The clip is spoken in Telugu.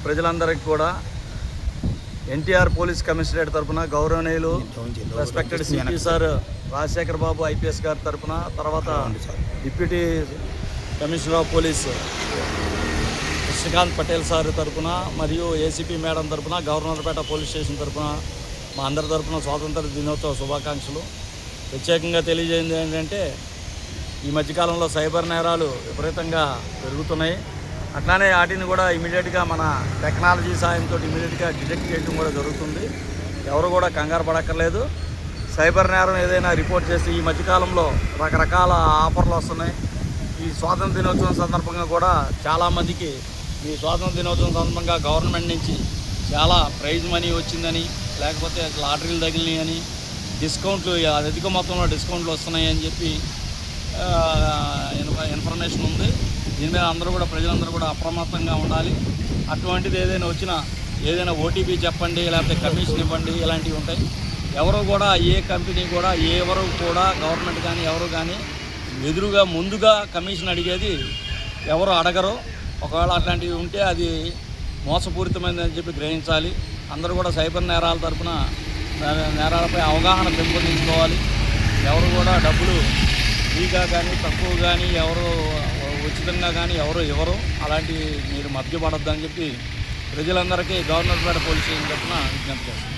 ప్రజలందరికీ కూడా ఎన్టీఆర్ పోలీస్ కమిషనరేట్ తరఫున గౌరవనీయులు రెస్పెక్టెడ్ సిపి సార్ రాజశేఖర్ బాబు ఐపీఎస్ గారి తరఫున, తర్వాత deputy commissioner of police Srikanth Patel sir తరఫున మరియు ఏసీపీ మేడం తరఫున, గవర్నర్పేట పోలీస్ స్టేషన్ తరఫున మా అందరి తరఫున స్వాతంత్ర దినోత్సవ శుభాకాంక్షలు. ప్రత్యేకంగా తెలియజేయండి ఏంటంటే ఈ మధ్యకాలంలో సైబర్ నేరాలు విపరీతంగా పెరుగుతున్నాయి. అట్లానే వాటిని కూడా ఇమీడియట్గా మన టెక్నాలజీ సాయంతో ఇమీడియట్గా డిటెక్ట్ చేయడం కూడా జరుగుతుంది. ఎవరు కూడా కంగారు పడక్కర్లేదు. సైబర్ నేరం ఏదైనా రిపోర్ట్ చేసి ఈ మధ్యకాలంలో రకరకాల ఆఫర్లు వస్తున్నాయి. ఈ స్వాతంత్ర దినోత్సవం సందర్భంగా కూడా చాలామందికి ఈ స్వాతంత్ర దినోత్సవం సందర్భంగా గవర్నమెంట్ నుంచి చాలా ప్రైజ్ మనీ వచ్చిందని, లేకపోతే లాటరీలు తగిలినాయి అని, డిస్కౌంట్లు అధిక మొత్తంలో డిస్కౌంట్లు వస్తున్నాయి అని చెప్పి ఇన్ఫర్మేషన్ ఉంది. దీని మీద అందరూ కూడా ప్రజలందరూ కూడా అప్రమత్తంగా ఉండాలి. అటువంటిది ఏదైనా వచ్చినా ఏదైనా ఓటీపీ చెప్పండి, లేకపోతే కమిషన్ ఇవ్వండి, ఇలాంటివి ఉంటాయి. ఎవరు కూడా ఏ కంపెనీ కూడా ఎవరు కూడా గవర్నమెంట్ కానీ ఎవరు కానీ ఎదురుగా ముందుగా కమిషన్ అడిగేది ఎవరు అడగరు. ఒకవేళ అట్లాంటివి ఉంటే అది మోసపూరితమైందని చెప్పి గ్రహించాలి. అందరూ కూడా సైబర్ నేరాల తరఫున నేరాలపై అవగాహన పెంపొందించుకోవాలి. ఎవరు కూడా డబ్బులు ఫ్రీగా కానీ తక్కువ కానీ ఎవరు ఉచితంగా కానీ ఎవరు ఇవ్వరు. అలాంటి మీరు మభ్యపడొద్దని చెప్పి ప్రజలందరికీ గవర్నర్పేట పోలీస్ స్టేషన్ తరఫున విజ్ఞప్తి చేస్తారు.